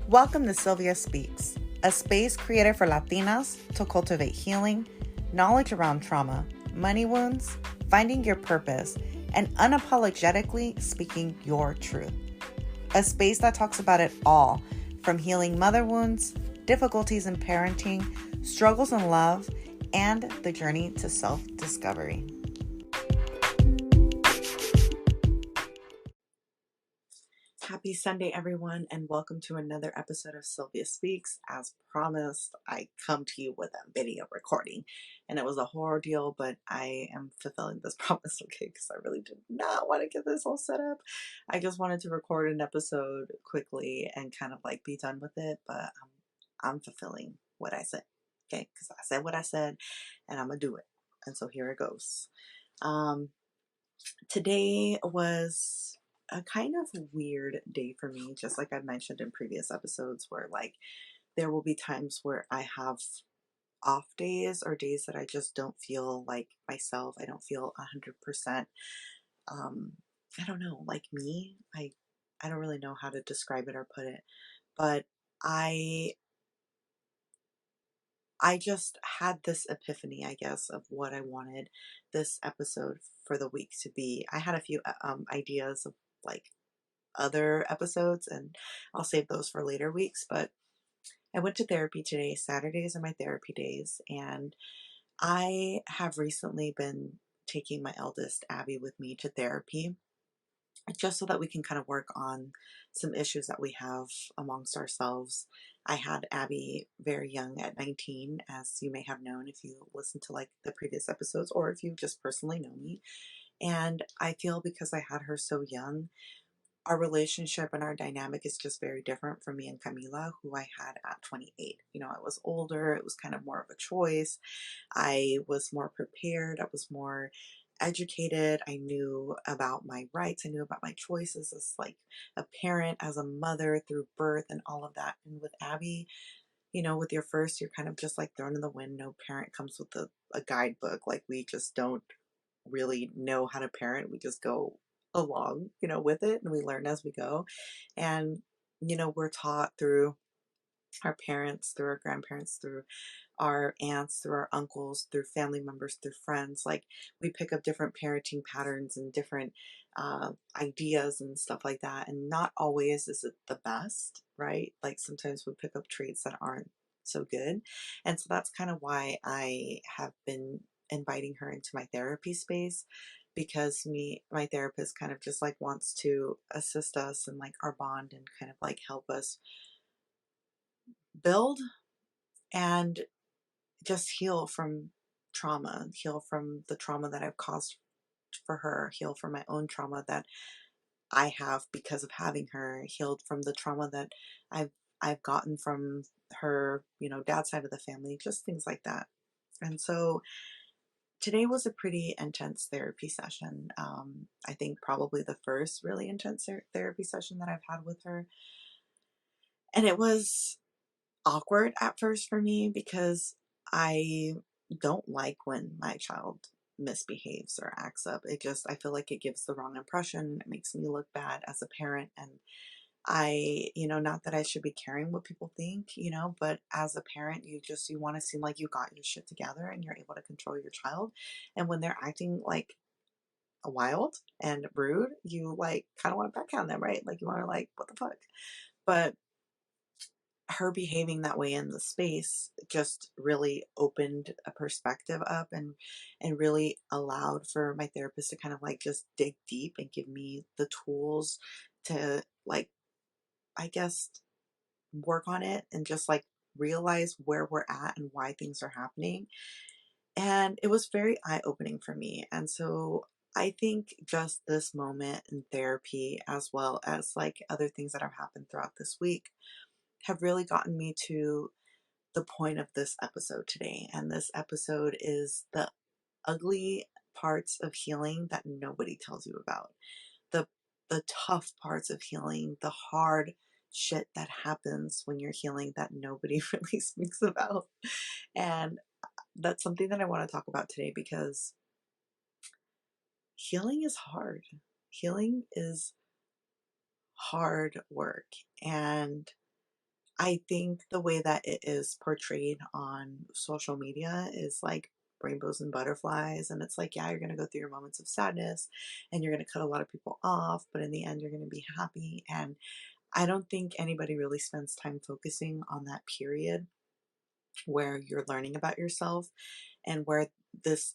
Welcome to Sylvia Speaks, a space created for Latinas to cultivate healing, knowledge around trauma, money wounds, finding your purpose, and unapologetically speaking your truth. A space that talks about it all, from healing mother wounds, difficulties in parenting, struggles in love, and the journey to self-discovery. Happy Sunday, everyone, and welcome to another episode of Sylvia Speaks. As promised, I come to you with a video recording, and it was a horror deal, but I am fulfilling this promise, okay, because I really did not want to get this all set up. I just wanted to record an episode quickly and kind of like be done with it, but I'm fulfilling what I said, okay, because I said what I said, and I'm going to do it. And so here it goes. Today was a kind of weird day for me, just like I've mentioned in previous episodes, where like there will be times where I have off days or days that I just don't feel like myself. I don't feel 100%. I don't know, like me. I don't really know how to describe it or put it, but I just had this epiphany, I guess, of what I wanted this episode for the week to be. I had a few ideas of like other episodes, and I'll save those for later weeks, but I went to therapy today. Saturdays are my therapy days, and I have recently been taking my eldest, Abby, with me to therapy just so that we can kind of work on some issues that we have amongst ourselves. I had Abby very young at 19, as you may have known if you listened to like the previous episodes or if you just personally know me. And I feel because I had her so young, our relationship and our dynamic is just very different from me and Camila, who I had at 28. You know, I was older. It was kind of more of a choice. I was more prepared. I was more educated. I knew about my rights. I knew about my choices as like a parent, as a mother through birth and all of that. And with Abby, you know, with your first, you're kind of just like thrown in the wind. No parent comes with a guidebook. Like we just don't really know how to parent. We just go along, you know, with it, and we learn as we go. And, you know, we're taught through our parents, through our grandparents, through our aunts, through our uncles, through family members, through friends. Like we pick up different parenting patterns and different ideas and stuff like that. And not always is it the best, right? Like sometimes we pick up traits that aren't so good. And so that's kind of why I have been inviting her into my therapy space, because my therapist kind of just like wants to assist us and like our bond and kind of like help us build and just heal from trauma, heal from the trauma that I've caused for her, heal from my own trauma that I have because of having her, healed from the trauma that I've gotten from her, you know, dad's side of the family, just things like that. And so today was a pretty intense therapy session. I think probably the first really intense therapy session that I've had with her. And it was awkward at first for me because I don't like when my child misbehaves or acts up. I feel like it gives the wrong impression. It makes me look bad as a parent. And not that I should be caring what people think, you know, but as a parent, you want to seem like you got your shit together and you're able to control your child. And when they're acting like a wild and rude, you like kind of want to backhand them, right? Like you want to like, what the fuck? But her behaving that way in the space just really opened a perspective up and really allowed for my therapist to kind of like just dig deep and give me the tools to like, I guess, work on it and just like realize where we're at and why things are happening. And it was very eye-opening for me. And so I think just this moment in therapy, as well as like other things that have happened throughout this week, have really gotten me to the point of this episode today. And this episode is the ugly parts of healing that nobody tells you about. The the tough parts of healing, the hard shit that happens when you're healing that nobody really speaks about. And that's something that I want to talk about today because healing is hard. Healing is hard work. And I think the way that it is portrayed on social media is like rainbows and butterflies. And it's like, yeah, you're going to go through your moments of sadness and you're going to cut a lot of people off, but in the end, you're going to be happy. And I don't think anybody really spends time focusing on that period where you're learning about yourself and where this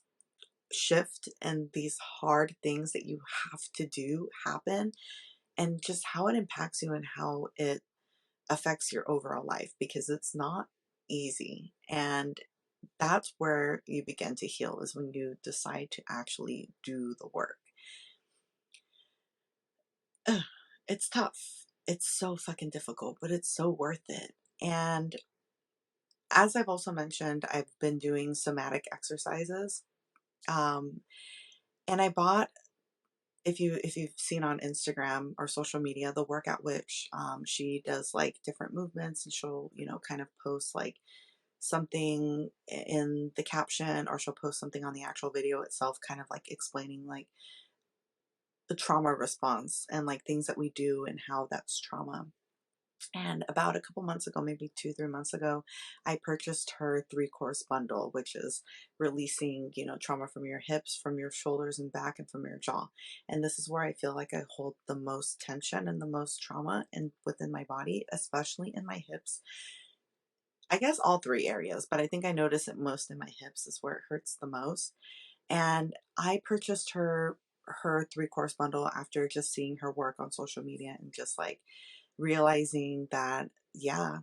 shift and these hard things that you have to do happen, and just how it impacts you and how it affects your overall life, because it's not easy. And that's where you begin to heal, is when you decide to actually do the work. Ugh, it's tough. It's so fucking difficult, but it's so worth it. And as I've also mentioned, I've been doing somatic exercises. Um, and I bought, if you've seen on Instagram or social media, the workout witch, she does like different movements, and she'll, kind of post like something in the caption, or she'll post something on the actual video itself, kind of like explaining like the trauma response and like things that we do and how that's trauma. And about a couple months ago, maybe 2, 3 months ago, I purchased her 3 course bundle, which is releasing, trauma from your hips, from your shoulders and back, and from your jaw. And this is where I feel like I hold the most tension and the most trauma and within my body, especially in my hips. I guess all 3 areas, but I think I notice it most in my hips is where it hurts the most. And I purchased her 3 course bundle after just seeing her work on social media and just like realizing that, yeah,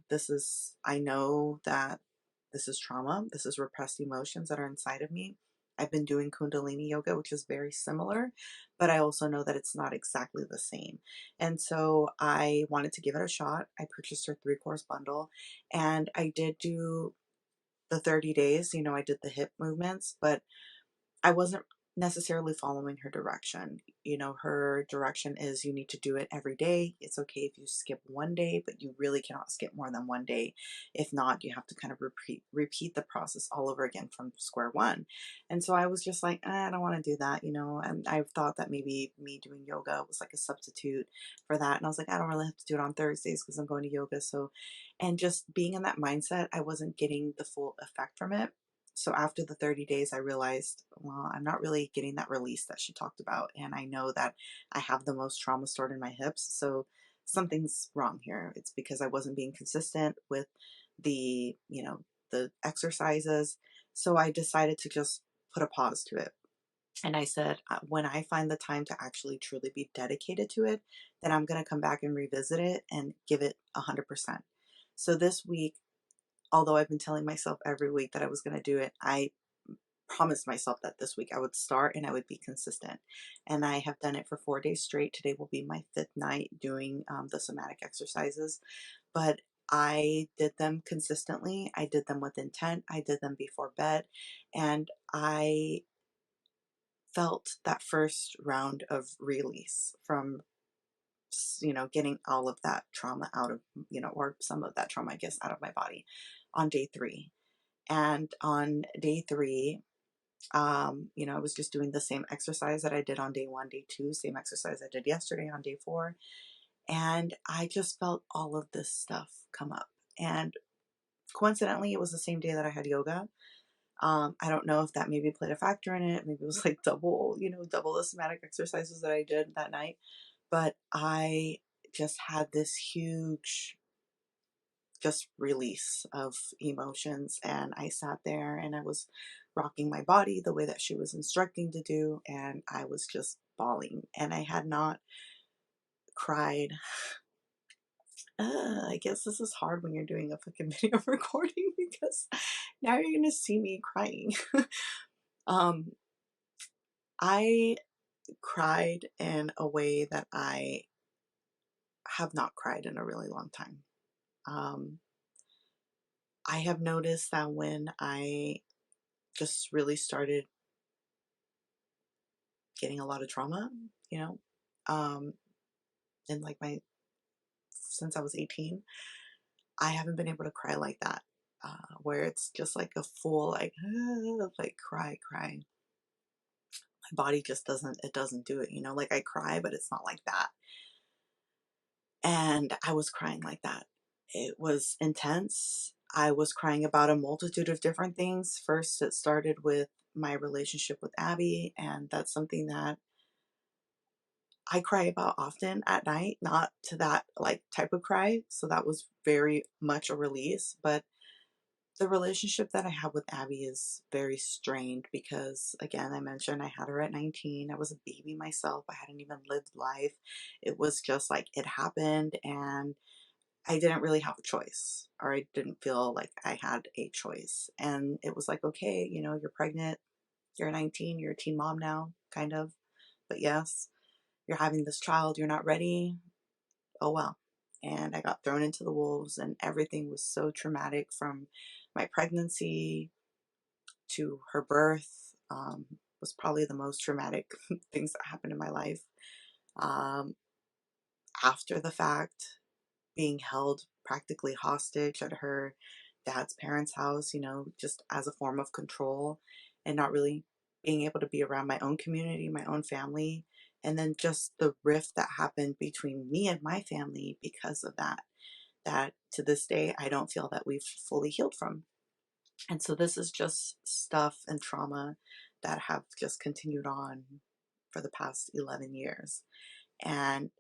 I know that this is trauma. This is repressed emotions that are inside of me. I've been doing Kundalini yoga, which is very similar, but I also know that it's not exactly the same. And so I wanted to give it a shot. I purchased her 3 course bundle, and I did do the 30 days. I did the hip movements, but I wasn't necessarily following her direction. Her direction is you need to do it every day. It's okay if you skip one day, but you really cannot skip more than one day. If not, you have to kind of repeat the process all over again from square one. And so I was just like, I don't want to do that, and I thought that maybe me doing yoga was like a substitute for that. And I was like, I don't really have to do it on Thursdays because I'm going to yoga. So, and just being in that mindset, I wasn't getting the full effect from it. So after the 30 days, I realized, well, I'm not really getting that release that she talked about. And I know that I have the most trauma stored in my hips. So something's wrong here. It's because I wasn't being consistent with the exercises. So I decided to just put a pause to it. And I said, when I find the time to actually truly be dedicated to it, then I'm going to come back and revisit it and give it 100%. So this week, although I've been telling myself every week that I was going to do it, I promised myself that this week I would start and I would be consistent. And I have done it for 4 days straight. Today will be my 5th night doing the somatic exercises. But I did them consistently. I did them with intent. I did them before bed. And I felt that first round of release from, getting all of that trauma out of, or some of that trauma, I guess, out of my body on day 3. And on day 3, I was just doing the same exercise that I did on day 1, day 2, same exercise I did yesterday on day 4. And I just felt all of this stuff come up. And coincidentally, it was the same day that I had yoga. I don't know if that maybe played a factor in it. Maybe it was like double the somatic exercises that I did that night. But I just had this huge just release of emotions, and I sat there and I was rocking my body the way that she was instructing to do, and I was just bawling, and I had not cried. I guess this is hard when you're doing a fucking video recording, because now you're gonna see me crying. um I cried in a way that I have not cried in a really long time. um I have noticed that when I just really started getting a lot of trauma, you know, um, in like since I was 18, I haven't been able to cry like that, where it's just like a full, like, like cry. My body just it doesn't do it, like I cry, but it's not like that. And I was crying like that. It was intense. I was crying about a multitude of different things. First, it started with my relationship with Abby, and that's something that I cry about often at night, not to that like type of cry. So that was very much a release. But the relationship that I have with Abby is very strained because, again, I mentioned I had her at 19. I was a baby myself. I hadn't even lived life. It was just like it happened, and I didn't really have a choice, or I didn't feel like I had a choice. And it was like, okay, you're pregnant, you're 19, you're a teen mom now, kind of. But yes, you're having this child, you're not ready. Oh well. And I got thrown into the wolves, and everything was so traumatic from my pregnancy to her birth. Was probably the most traumatic things that happened in my life. Um, After the fact, being held practically hostage at her dad's parents' house, just as a form of control, and not really being able to be around my own community, my own family, and then just the rift that happened between me and my family because of that to this day I don't feel that we've fully healed from. And so this is just stuff and trauma that have just continued on for the past 11 years. And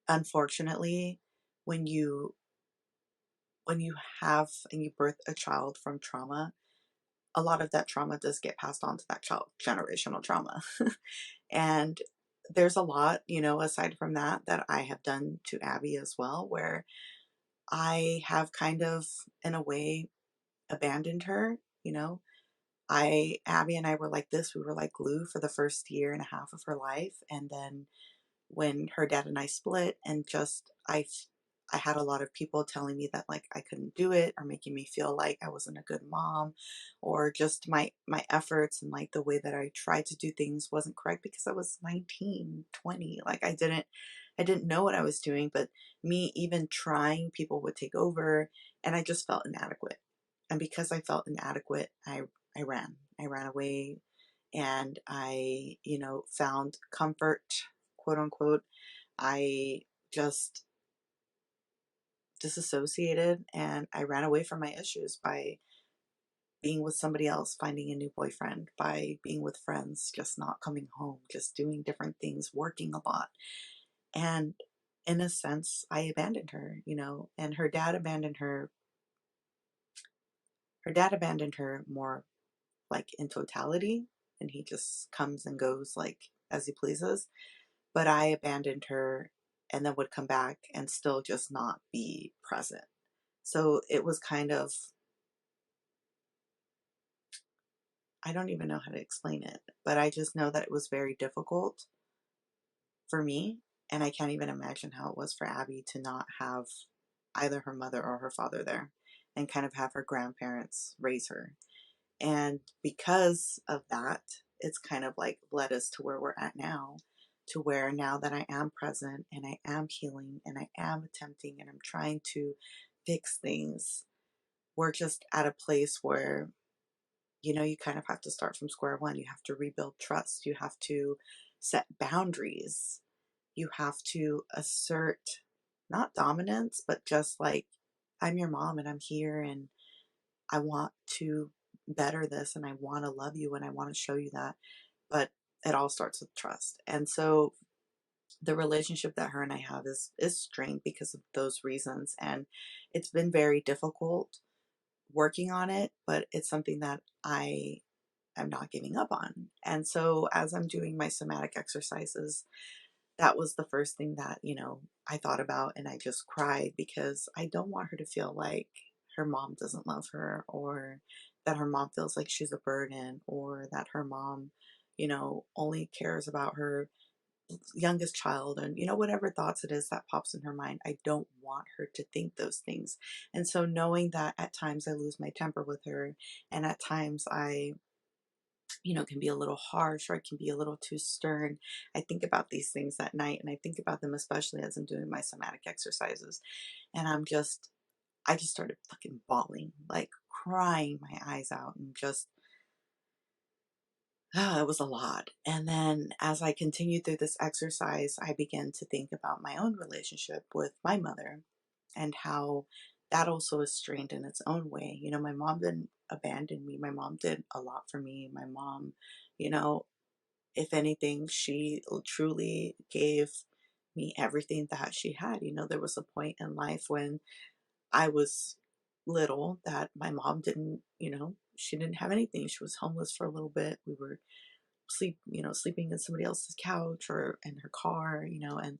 unfortunately, when you when you have and you birth a child from trauma, a lot of that trauma does get passed on to that child, generational trauma. And there's a lot, aside from that I have done to Abby as well, where I have kind of, in a way, abandoned her. Abby and I were like this. We were like glue for the first year and a half of her life. And then when her dad and I split, and just I had a lot of people telling me that like I couldn't do it, or making me feel like I wasn't a good mom, or just my efforts and like the way that I tried to do things wasn't correct because I was 19, 20. Like I didn't know what I was doing, but me even trying, people would take over, and I just felt inadequate. And because I felt inadequate, I ran away, and I, found comfort, quote unquote. I just disassociated, and I ran away from my issues by being with somebody else, finding a new boyfriend, by being with friends, just not coming home, just doing different things, working a lot. And in a sense, I abandoned her, and her dad abandoned her. Her dad abandoned her more like in totality, and he just comes and goes like as he pleases. But I abandoned her and then would come back and still just not be present. So it was kind of, I don't even know how to explain it, but I just know that it was very difficult for me. And I can't even imagine how it was for Abby to not have either her mother or her father there, and kind of have her grandparents raise her. And because of that, it's kind of like led us to where we're at now, to where now that I am present and I am healing and I am attempting and I'm trying to fix things, we're just at a place where, you kind of have to start from square one. You have to rebuild trust. You have to set boundaries. You have to assert not dominance, but just like, I'm your mom and I'm here and I want to better this and I want to love you and I want to show you that. But it all starts with trust. And so the relationship that her and I have is strained because of those reasons. And it's been very difficult working on it, but it's something that I am not giving up on. And so as I'm doing my somatic exercises, that was the first thing that, I thought about, and I just cried because I don't want her to feel like her mom doesn't love her, or that her mom feels like she's a burden, or that her mom, only cares about her youngest child, and whatever thoughts it is that pops in her mind. I don't want her to think those things. And so knowing that at times I lose my temper with her, and at times I can be a little harsh, or I can be a little too stern. I think about these things at night, and I think about them especially as I'm doing my somatic exercises. And I just started fucking bawling, like crying my eyes out, and just, it was a lot. And then as I continued through this exercise, I began to think about my own relationship with my mother. and how that also is strained in its own way. You know, my mom didn't abandon me. My mom did a lot for me. My mom, you know, if anything, she truly gave me everything that she had. You know, there was a point in life when I was little that my mom didn't, you know, she didn't have anything. She was homeless for a little bit. We were sleeping in somebody else's couch or in her car, you know, and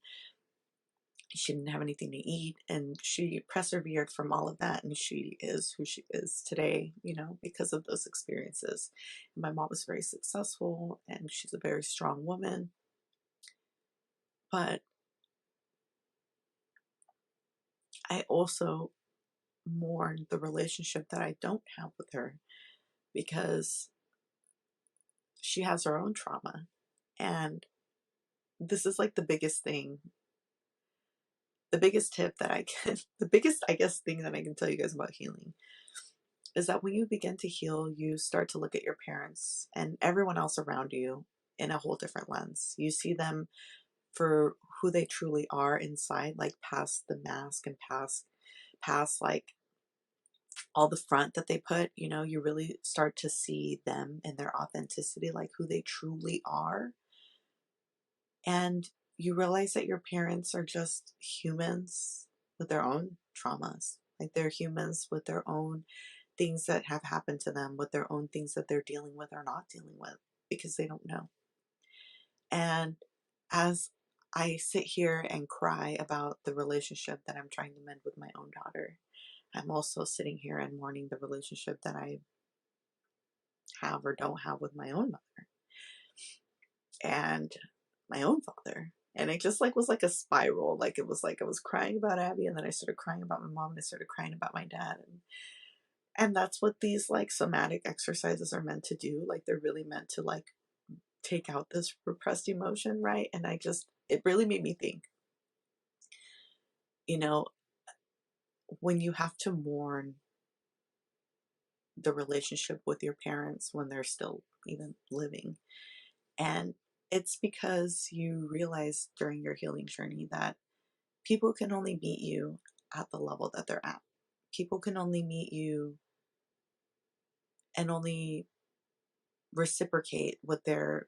she didn't have anything to eat. And she persevered from all of that. And she is who she is today, you know, because of those experiences. And my mom was very successful and she's a very strong woman. But I also mourn the relationship that I don't have with her because she has her own trauma. And this is like the biggest thing, the biggest tip that I can, the biggest, I guess, thing that I can tell you guys about healing is that when you begin to heal, you start to look at your parents and everyone else around you in a whole different lens. You see them for who they truly are inside, like past the mask and past like all the front that they put, you know, you really start to see them and their authenticity, like who they truly are. And you realize that your parents are just humans with their own traumas. Like they're humans with their own things that have happened to them, with their own things that they're dealing with or not dealing with because they don't know. And as I sit here and cry about the relationship that I'm trying to mend with my own daughter, I'm also sitting here and mourning the relationship that I have or don't have with my own mother and my own father. And it just like was like a spiral. Like it was like I was crying about Abby and then I started crying about my mom and I started crying about my dad. And that's what these like somatic exercises are meant to do. Like they're really meant to like take out this repressed emotion, right? And it really made me think, you know, when you have to mourn the relationship with your parents when they're still even living. And it's because you realize during your healing journey that people can only meet you at the level that they're at. People can only meet you and only reciprocate what they're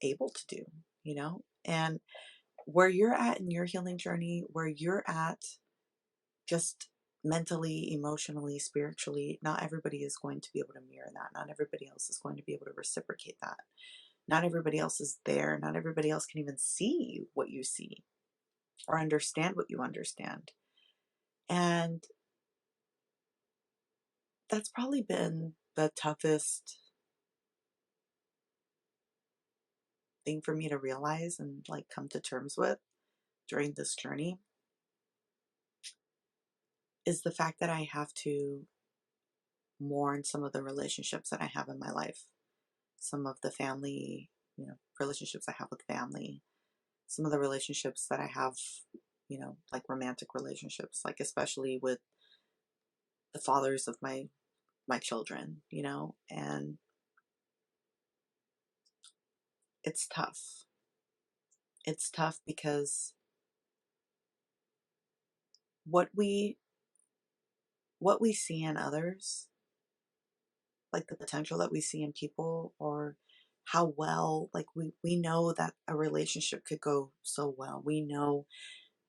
able to do, you know? And where you're at in your healing journey, where you're at just mentally, emotionally, spiritually, not everybody is going to be able to mirror that. Not everybody else is going to be able to reciprocate that. Not everybody else is there. Not everybody else can even see what you see or understand what you understand. And that's probably been the toughest thing for me to realize and like come to terms with during this journey is the fact that I have to mourn some of the relationships that I have in my life, some of the family, you know, relationships I have with family, some of the relationships that I have, you know, like romantic relationships, like especially with the fathers of my children, you know, and it's tough. It's tough because what we what we see in others, like the potential that we see in people or how well, like we know that a relationship could go so well. We know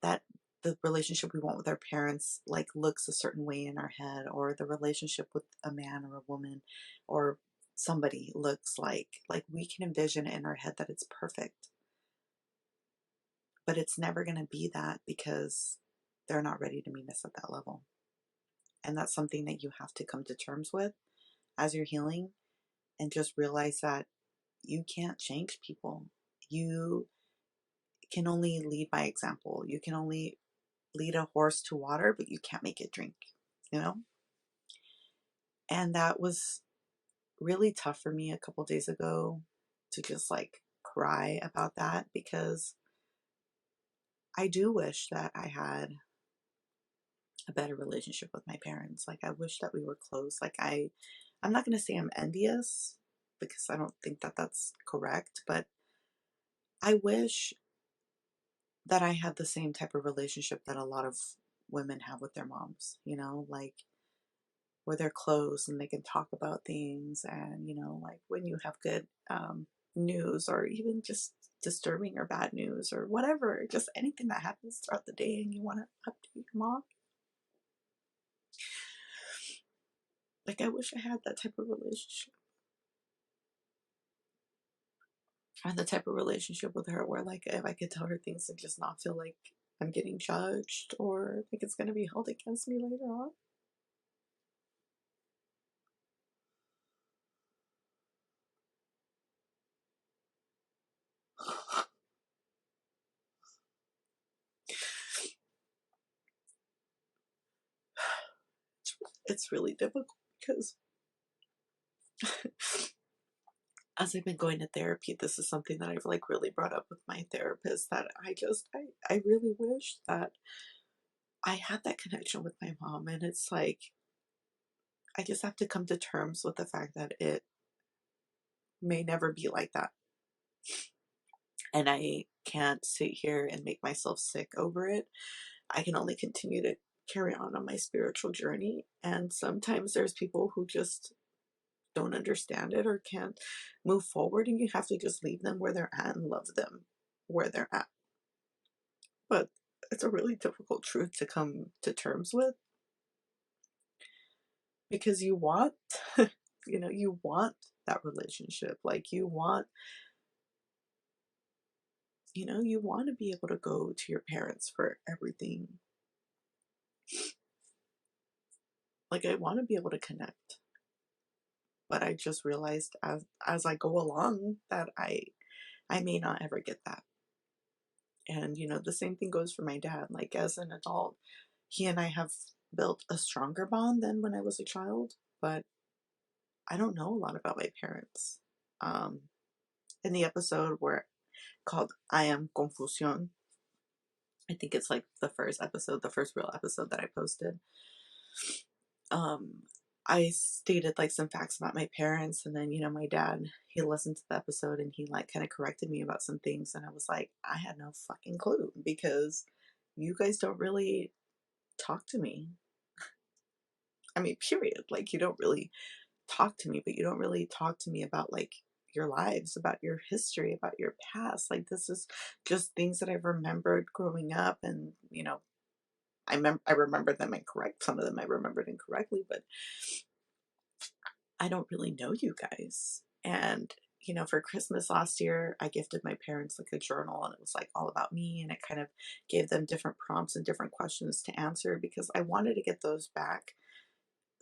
that the relationship we want with our parents like looks a certain way in our head, or the relationship with a man or a woman or somebody looks like we can envision in our head that it's perfect, but it's never going to be that because they're not ready to meet us at that level. And that's something that you have to come to terms with as you're healing, and just realize that you can't change people. You can only lead by example. You can only lead a horse to water, but you can't make it drink, you know? And that was really tough for me a couple days ago to just like cry about that, because I do wish that I had a better relationship with my parents. Like I wish that we were close. I'm not going to say I'm envious because I don't think that that's correct, but I wish that I had the same type of relationship that a lot of women have with their moms, like where they're close and they can talk about things. And, like when you have good news, or even just disturbing or bad news or whatever, just anything that happens throughout the day and you want to update your mom. Like, I wish I had that type of relationship. I had the type of relationship with her where, like, if I could tell her things and just not feel like I'm getting judged or like it's going to be held against me later on. It's really difficult because as I've been going to therapy, this is something that I've like really brought up with my therapist, that I really wish that I had that connection with my mom. And it's like, I just have to come to terms with the fact that it may never be like that. And I can't sit here and make myself sick over it. I can only continue to carry on my spiritual journey. And sometimes there's people who just don't understand it or can't move forward, and you have to just leave them where they're at and love them where they're at. But it's a really difficult truth to come to terms with, because you want you want that relationship. Like, you want to be able to go to your parents for everything. Like, I want to be able to connect, but I just realized as I go along that I may not ever get that. And the same thing goes for my dad. Like, as an adult, he and I have built a stronger bond than when I was a child, but I don't know a lot about my parents. In the episode where called I Am Confusión, I think it's like the first episode, the first real episode that I posted. I stated like some facts about my parents, and then my dad, he listened to the episode and he like kind of corrected me about some things, and I was like, I had no fucking clue, because you guys don't really talk to me. I mean, period. Like, you don't really talk to me, but you don't really talk to me about like your lives, about your history, about your past. Like, this is just things that I've remembered growing up, and I remember them incorrect. Some of them I remembered incorrectly, but I don't really know you guys. And for Christmas last year, I gifted my parents like a journal, and it was like all about me, and it kind of gave them different prompts and different questions to answer, because I wanted to get those back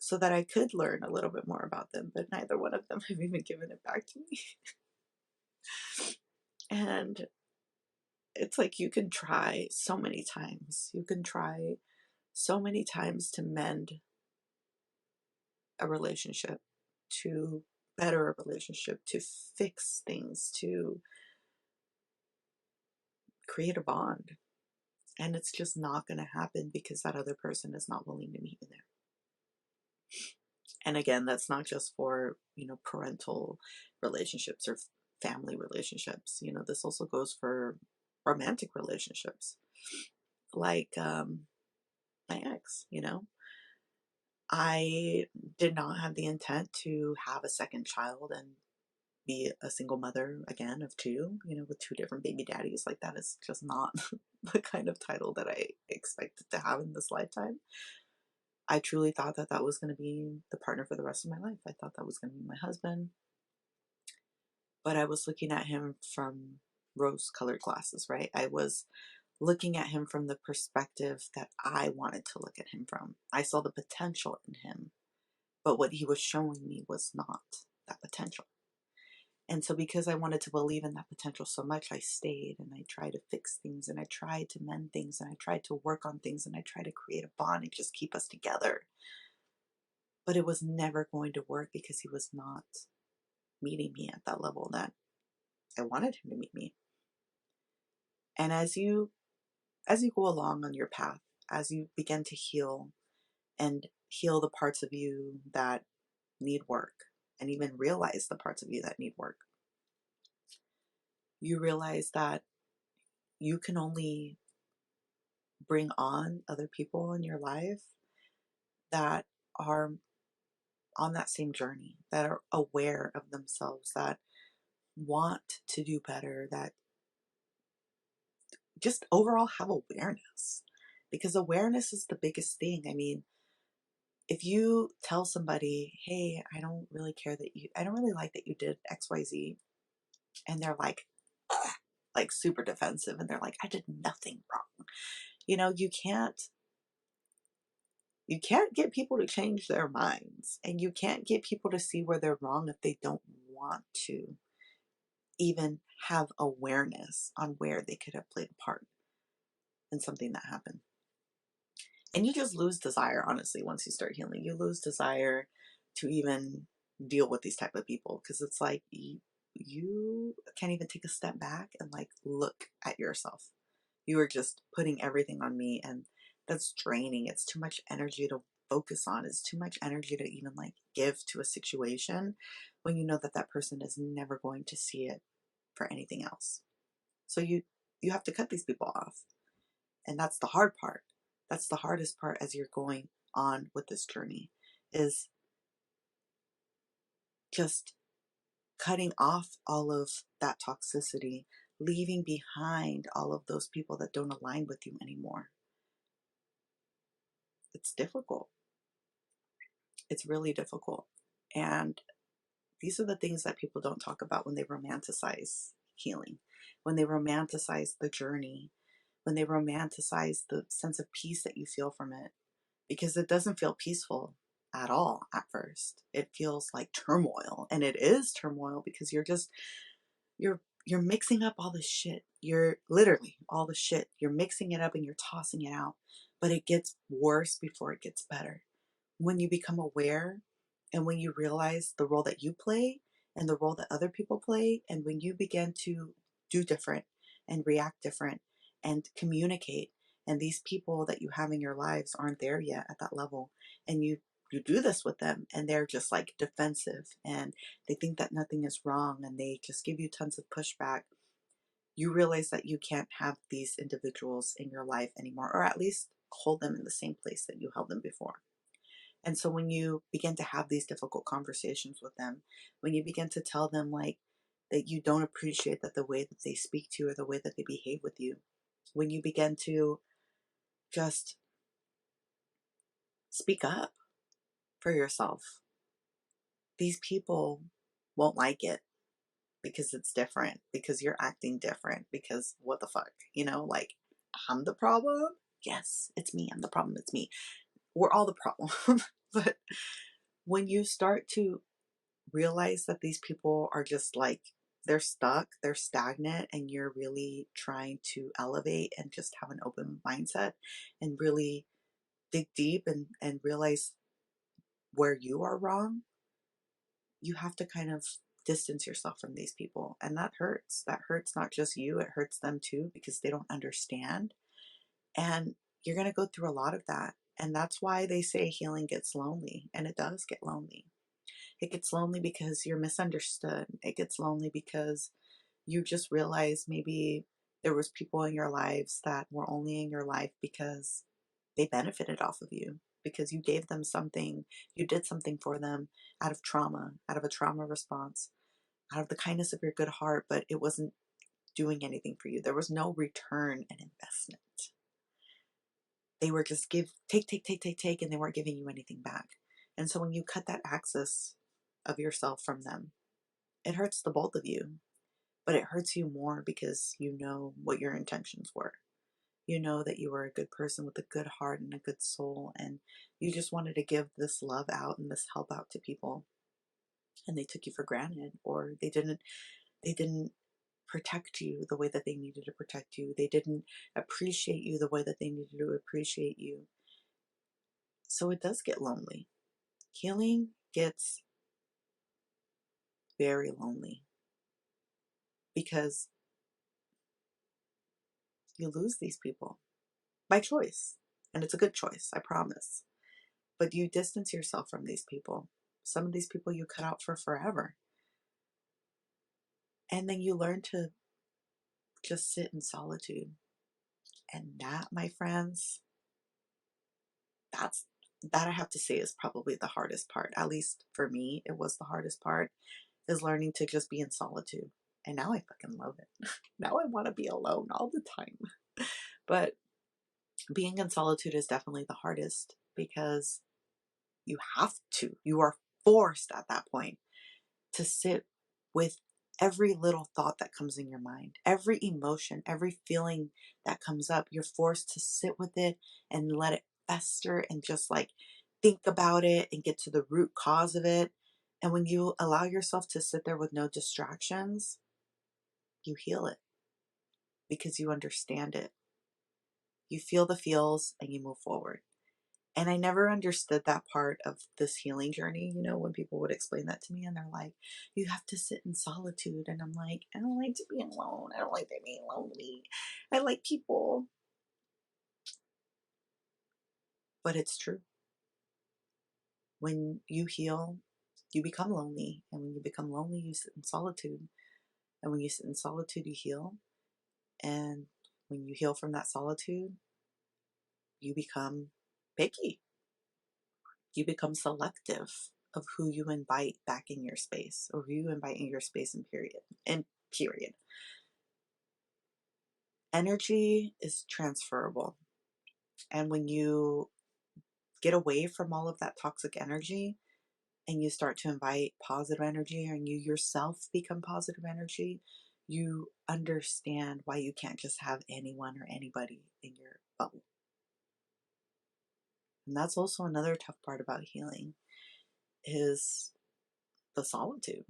so that I could learn a little bit more about them, but neither one of them have even given it back to me. And it's like, you can try so many times. You can try so many times to mend a relationship, to better a relationship, to fix things, to create a bond. And it's just not going to happen because that other person is not willing to meet you there. And again, that's not just for, parental relationships or family relationships. This also goes for romantic relationships. Like my ex, I did not have the intent to have a second child and be a single mother again of two, with two different baby daddies. Like, that is just not the kind of title that I expected to have in this lifetime. I truly thought that that was going to be the partner for the rest of my life. I thought that was going to be my husband. But I was looking at him from rose-colored glasses, right? I was looking at him from the perspective that I wanted to look at him from. I saw the potential in him, but what he was showing me was not that potential. And so because I wanted to believe in that potential so much, I stayed and I tried to fix things and I tried to mend things and I tried to work on things and I tried to create a bond and just keep us together. But it was never going to work because he was not meeting me at that level that I wanted him to meet me. And as you go along on your path, as you begin to heal and heal the parts of you that need work, and even realize the parts of you that need work, you realize that you can only bring on other people in your life that are on that same journey, that are aware of themselves, that want to do better, that just overall have awareness. Because awareness is the biggest thing. I mean, if you tell somebody, hey, I don't really like that you did XYZ, and they're "Ugh," like super defensive, and they're like, I did nothing wrong. You can't get people to change their minds, and you can't get people to see where they're wrong if they don't want to even have awareness on where they could have played a part in something that happened. And you just lose desire, honestly, once you start healing. You lose desire to even deal with these type of people, because it's like you can't even take a step back and like look at yourself. You are just putting everything on me, and that's draining. It's too much energy to focus on. It's too much energy to even like give to a situation when you know that that person is never going to see it for anything else. So you have to cut these people off. And that's the hard part. That's the hardest part as you're going on with this journey, is just cutting off all of that toxicity, leaving behind all of those people that don't align with you anymore. It's difficult. It's really difficult. And these are the things that people don't talk about when they romanticize healing, when they romanticize the journey, when they romanticize the sense of peace that you feel from it, because it doesn't feel peaceful at all at first. It feels like turmoil, and it is turmoil because you're mixing up all this shit. You're literally all the shit. You're mixing it up and you're tossing it out, but it gets worse before it gets better. When you become aware, and when you realize the role that you play and the role that other people play, and when you begin to do different and react different and communicate, and these people that you have in your lives aren't there yet at that level, and you do this with them, and they're just like defensive, and they think that nothing is wrong, and they just give you tons of pushback, you realize that you can't have these individuals in your life anymore, or at least hold them in the same place that you held them before. And so when you begin to have these difficult conversations with them, when you begin to tell them like that you don't appreciate that the way that they speak to you or the way that they behave with you, when you begin to just speak up for yourself, these people won't like it, because it's different, because you're acting different, because what the fuck, like, I'm the problem? Yes, it's me. I'm the problem. It's me. We're all the problem. But when you start to realize that these people are just like, they're stuck, they're stagnant, and you're really trying to elevate and just have an open mindset and really dig deep and realize where you are wrong, you have to kind of distance yourself from these people. And that hurts. That hurts not just you, it hurts them too, because they don't understand. And you're going to go through a lot of that. And that's why they say healing gets lonely. And it does get lonely. It gets lonely because you're misunderstood. It gets lonely because you just realize maybe there was people in your lives that were only in your life because they benefited off of you, because you gave them something, you did something for them out of trauma, out of a trauma response, out of the kindness of your good heart, but it wasn't doing anything for you. There was no return and investment. They were just take, and they weren't giving you anything back. And so when you cut that access of yourself from them, it hurts the both of you, but it hurts you more because you know what your intentions were. You know that you were a good person with a good heart and a good soul, and you just wanted to give this love out and this help out to people, and they took you for granted, or they didn't protect you the way that they needed to protect you. They didn't appreciate you the way that they needed to appreciate you. So it does get lonely. Healing gets very lonely because you lose these people by choice. And it's a good choice, I promise. But you distance yourself from these people. Some of these people you cut out for forever. And then you learn to just sit in solitude. And that, my friends, that's that I have to say is probably the hardest part. At least for me, it was the hardest part, is learning to just be in solitude. And now I fucking love it. Now I want to be alone all the time. But being in solitude is definitely the hardest because you are forced at that point to sit with every little thought that comes in your mind, every emotion, every feeling that comes up. You're forced to sit with it and let it fester and just like think about it and get to the root cause of it. And when you allow yourself to sit there with no distractions, you heal it because you understand it. You feel the feels and you move forward. And I never understood that part of this healing journey, when people would explain that to me and they're like, you have to sit in solitude. And I'm like, I don't like to be alone. I don't like to be lonely. I like people. But it's true. When you heal, you become lonely. And when you become lonely, you sit in solitude. And when you sit in solitude, you heal. And when you heal from that solitude, you become picky. You become selective of who you invite back in your space or who you invite in your space and period. Energy is transferable. And when you get away from all of that toxic energy and you start to invite positive energy and you yourself become positive energy, you understand why you can't just have anyone or anybody in your bubble. And that's also another tough part about healing is the solitude.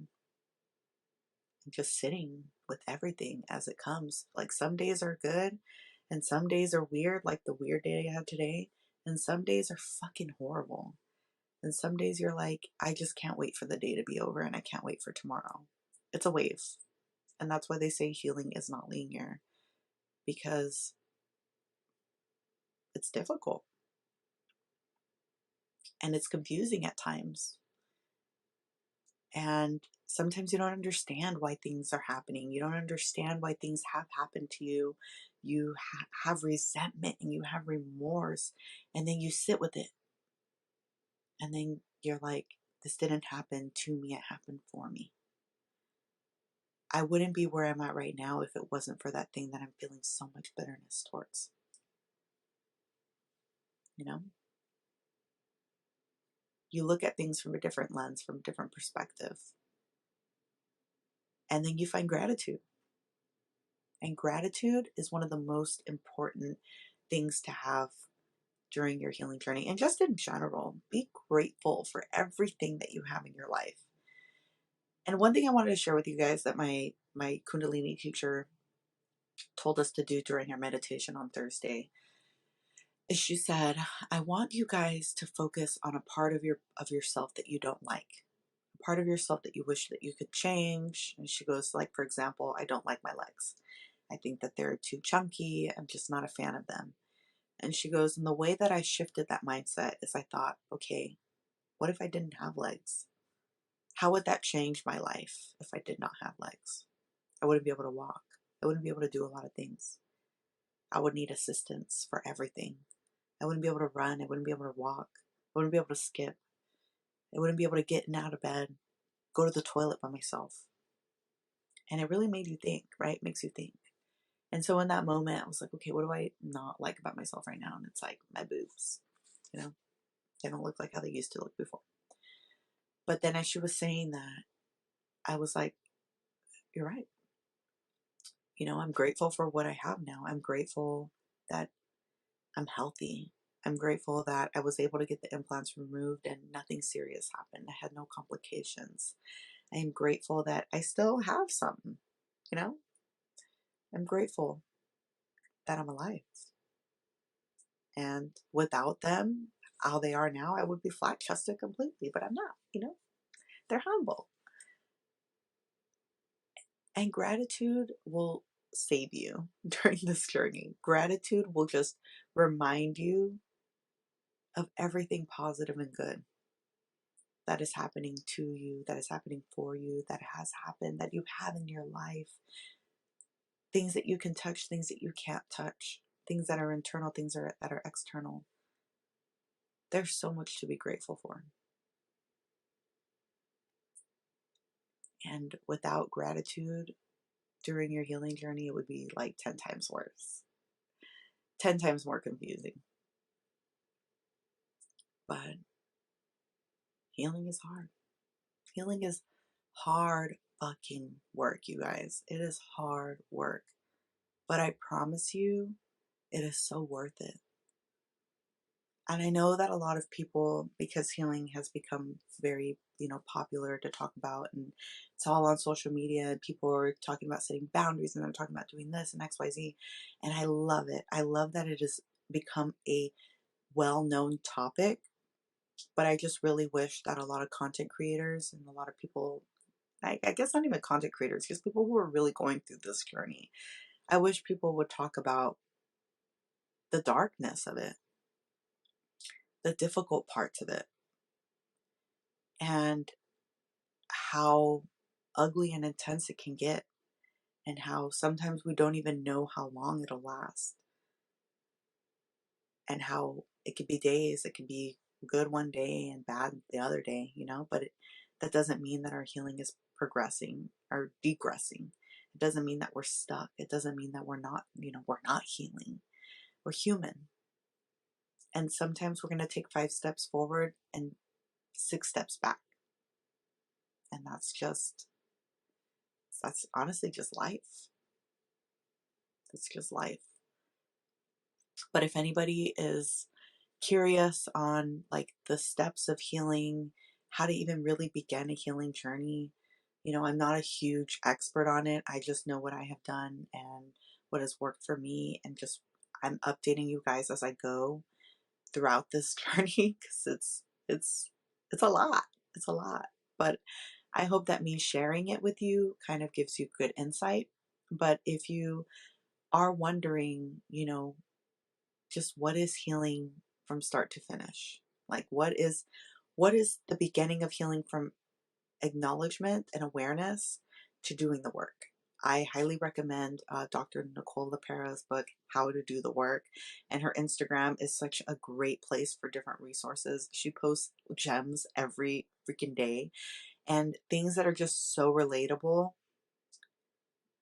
Just sitting with everything as it comes. Like some days are good and some days are weird, like the weird day I had today. And some days are fucking horrible. And some days you're like, I just can't wait for the day to be over and I can't wait for tomorrow. It's a wave. And that's why they say healing is not linear, because it's difficult and it's confusing at times. And sometimes you don't understand why things are happening. You don't understand why things have happened to you. You have resentment and you have remorse. And then you sit with it. And then you're like, this didn't happen to me. It happened for me. I wouldn't be where I'm at right now if it wasn't for that thing that I'm feeling so much bitterness towards. You know? You look at things from a different lens, from a different perspective. And then you find gratitude. And gratitude is one of the most important things to have during your healing journey. And just in general, be grateful for everything that you have in your life. And one thing I wanted to share with you guys that my Kundalini teacher told us to do during our meditation on Thursday is she said, I want you guys to focus on a part of yourself that you don't like. A part of yourself that you wish that you could change. And she goes, like, for example, I don't like my legs. I think that they're too chunky. I'm just not a fan of them. And she goes, and the way that I shifted that mindset is I thought, okay, what if I didn't have legs? How would that change my life if I did not have legs? I wouldn't be able to walk. I wouldn't be able to do a lot of things. I would need assistance for everything. I wouldn't be able to run. I wouldn't be able to walk. I wouldn't be able to skip. I wouldn't be able to get in and out of bed, go to the toilet by myself. And it really made you think, right? It makes you think. And so in that moment, I was like, okay, what do I not like about myself right now? And it's like my boobs, they don't look like how they used to look before. But then as she was saying that, I was like, you're right. I'm grateful for what I have now. I'm grateful that I'm healthy. I'm grateful that I was able to get the implants removed and nothing serious happened. I had no complications. I am grateful that I still have some, you know? I'm grateful that I'm alive. And without them, how they are now, I would be flat chested completely, but I'm not. They're humble. And gratitude will save you during this journey. Gratitude will just remind you of everything positive and good that is happening to you, that is happening for you, that has happened, that you have in your life. things that you can touch, things that you can't touch, things that are internal, that are external. There's so much to be grateful for. And without gratitude during your healing journey, it would be like 10 times worse, 10 times more confusing. But healing is hard. Healing is hard fucking work, you guys. It is hard work. But I promise you, it is so worth it. And I know that a lot of people, because healing has become very, popular to talk about, and it's all on social media, and people are talking about setting boundaries, and they're talking about doing this and XYZ. And I love it. I love that it has become a well-known topic. But I just really wish that a lot of content creators and a lot of people, I guess not even content creators, just people who are really going through this journey, I wish people would talk about the darkness of it, the difficult parts of it, and how ugly and intense it can get, and how sometimes we don't even know how long it'll last, and how it could be days, it could be good one day and bad the other day, but that doesn't mean that our healing is progressing or degressing. It doesn't mean that we're stuck. It doesn't mean that we're not healing. We're human. And sometimes we're going to take 5 steps forward and 6 steps back. And that's honestly just life. It's just life. But if anybody is curious on like the steps of healing, how to even really begin a healing journey, I'm not a huge expert on it. I just know what I have done and what has worked for me, and just I'm updating you guys as I go throughout this journey, because it's a lot. It's a lot. But I hope that me sharing it with you kind of gives you good insight. But if you are wondering, just what is healing from start to finish? Like what is the beginning of healing from acknowledgement and awareness to doing the work? I highly recommend Dr. Nicole LaPera's book, How to Do the Work. And her Instagram is such a great place for different resources. She posts gems every freaking day, and things that are just so relatable,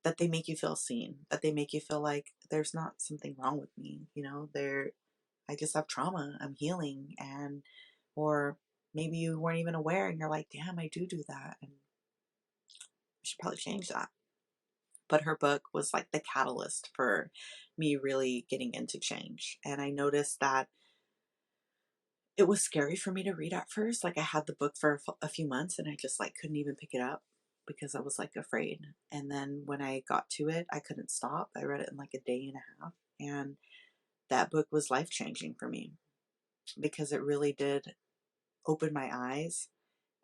that they make you feel seen, that they make you feel like there's not something wrong with me. I just have trauma, I'm healing. Or maybe you weren't even aware and you're like, damn, I do that, and I should probably change that. But her book was like the catalyst for me really getting into change. And I noticed that it was scary for me to read at first. Like I had the book for a few months and I just like couldn't even pick it up because I was like afraid. And then when I got to it, I couldn't stop. I read it in like a day and a half. And that book was life changing for me, because it really did open my eyes,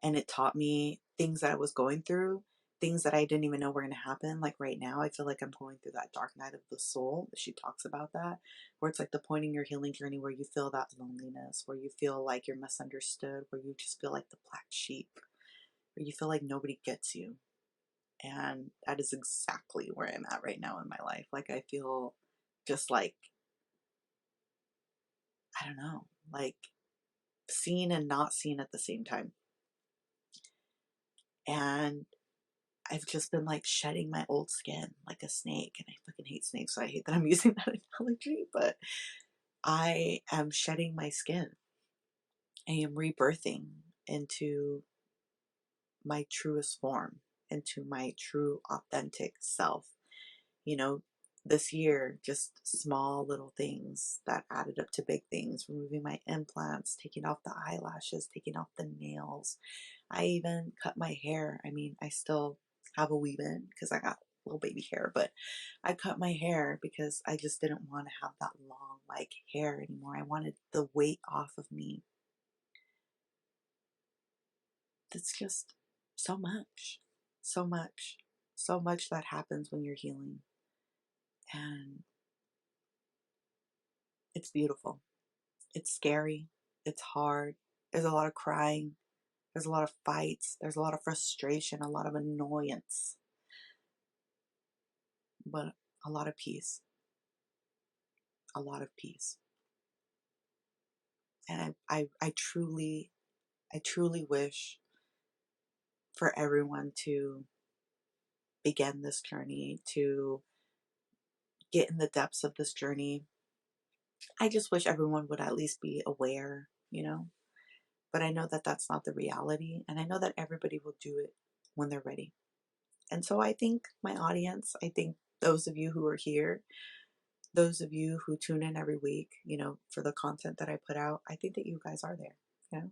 and it taught me things that I was going through, things that I didn't even know were going to happen. Like right now, I feel like I'm going through that dark night of the soul. She talks about that, where it's like the point in your healing journey where you feel that loneliness, where you feel like you're misunderstood, where you just feel like the black sheep, where you feel like nobody gets you. And that is exactly where I'm at right now in my life. Like I feel just like, I don't know, like seen and not seen at the same time. And I've just been like shedding my old skin like a snake, and I fucking hate snakes, so I hate that I'm using that analogy, but I am shedding my skin. I am rebirthing into my truest form, into my true authentic self. You know, this year, just small little things that added up to big things: removing my implants, taking off the eyelashes, taking off the nails. I even cut my hair. I mean, I still have a weave in because I got little baby hair, but I cut my hair because I just didn't want to have that long, like, hair anymore. I wanted the weight off of me. That's just so much, so much, so much that happens when you're healing. And it's beautiful. It's scary. It's hard. There's a lot of crying. There's a lot of fights. There's a lot of frustration, a lot of annoyance. But a lot of peace, a lot of peace. And I truly wish for everyone to begin this journey, to get in the depths of this journey. I just wish everyone would at least be aware, but I know that that's not the reality. And I know that everybody will do it when they're ready. And so I think my audience, I think those of you who are here, those of you who tune in every week, for the content that I put out, I think that you guys are there.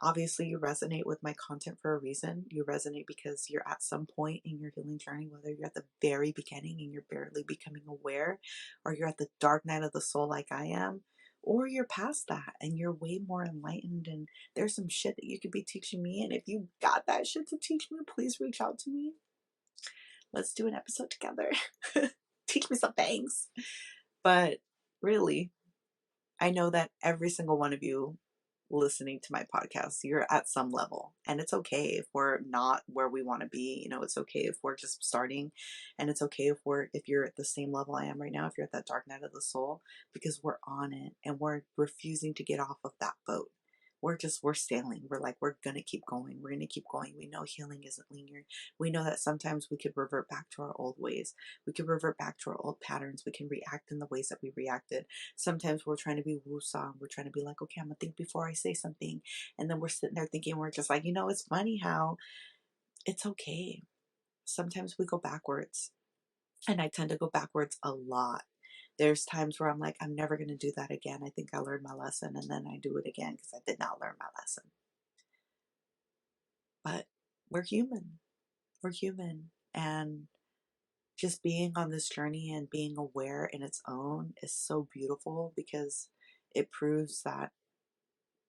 Obviously, you resonate with my content for a reason. You resonate because you're at some point in your healing journey, whether you're at the very beginning and you're barely becoming aware, or you're at the dark night of the soul like I am, or you're past that and you're way more enlightened and there's some shit that you could be teaching me. And if you got that shit to teach me, please reach out to me. Let's do an episode together. Teach me some things. But really, I know that every single one of you listening to my podcast, you're at some level, and it's okay if we're not where we want to be. It's okay if we're just starting, and it's okay if you're at the same level I am right now, if you're at that dark night of the soul, because we're on it and we're refusing to get off of that boat. We're sailing. We're like, we're going to keep going. We're going to keep going. We know healing isn't linear. We know that sometimes we could revert back to our old ways. We could revert back to our old patterns. We can react in the ways that we reacted. Sometimes we're trying to be woo-song. We're trying to be like, okay, I'm going to think before I say something. And then we're sitting there thinking, we're just like, it's funny how it's okay. Sometimes we go backwards. And I tend to go backwards a lot. There's times where I'm like, I'm never going to do that again. I think I learned my lesson. And then I do it again because I did not learn my lesson. But we're human. We're human. And just being on this journey and being aware in its own is so beautiful because it proves that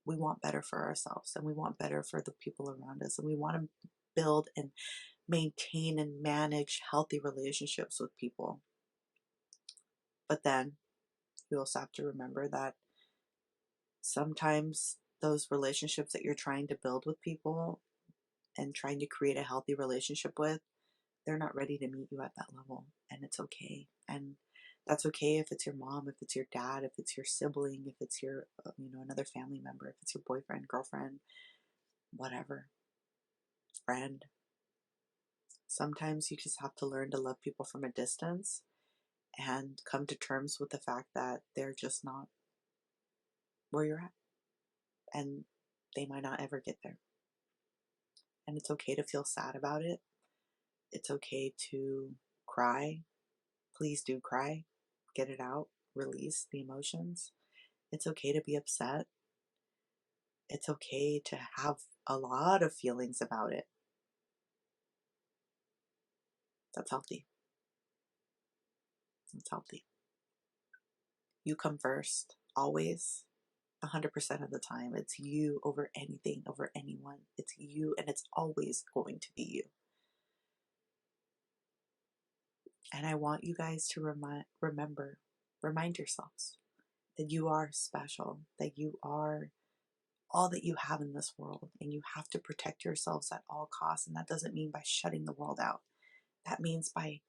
we want better for ourselves and we want better for the people around us. And we want to build and maintain and manage healthy relationships with people. But then you also have to remember that sometimes those relationships that you're trying to build with people and trying to create a healthy relationship with, they're not ready to meet you at that level. And it's okay. And that's okay if it's your mom, if it's your dad, if it's your sibling, if it's your, another family member, if it's your boyfriend, girlfriend, whatever, friend. Sometimes you just have to learn to love people from a distance and come to terms with the fact that they're just not where you're at. And they might not ever get there. And it's okay to feel sad about it. It's okay to cry. Please do cry. Get it out. Release the emotions. It's okay to be upset. It's okay to have a lot of feelings about it. That's healthy. It's healthy. You come first, always, 100% of the time. It's you over anything, over anyone. It's you, and it's always going to be you. And I want you guys to remind yourselves that you are special, that you are all that you have in this world, and you have to protect yourselves at all costs. And that doesn't mean by shutting the world out. That means by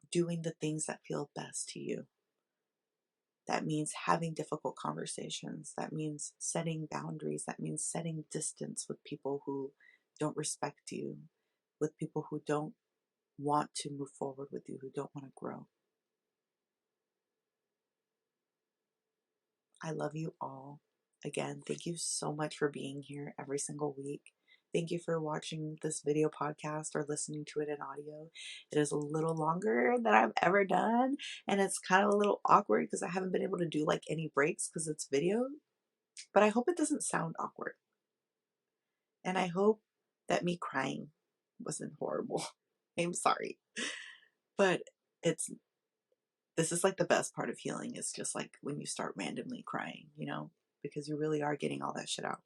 doing the things that feel best to you. That means having difficult conversations. That means setting boundaries. That means setting distance with people who don't respect you, with people who don't want to move forward with you, who don't want to grow. I love you all. Again, thank you so much for being here every single week. Thank you for watching this video podcast or listening to it in audio. It is a little longer than I've ever done, and it's kind of a little awkward because I haven't been able to do like any breaks because it's video, but I hope it doesn't sound awkward. And I hope that me crying wasn't horrible. I'm sorry. But this is like the best part of healing is just like when you start randomly crying, because you really are getting all that shit out.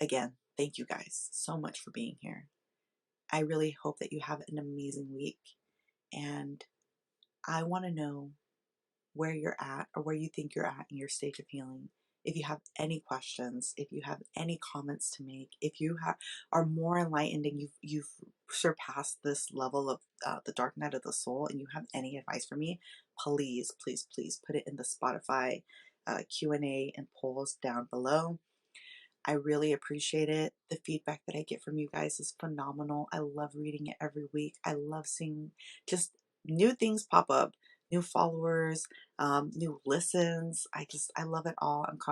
Again, thank you guys so much for being here. I really hope that you have an amazing week. And I want to know where you're at or where you think you're at in your stage of healing. If you have any questions, if you have any comments to make, if you are more enlightened and you've surpassed this level of the dark night of the soul, and you have any advice for me, please, please, please put it in the Spotify Q&A and polls down below. I really appreciate it. The feedback that I get from you guys is phenomenal. I love reading it every week. I love seeing just new things pop up, new followers, new listens. I love it all. I'm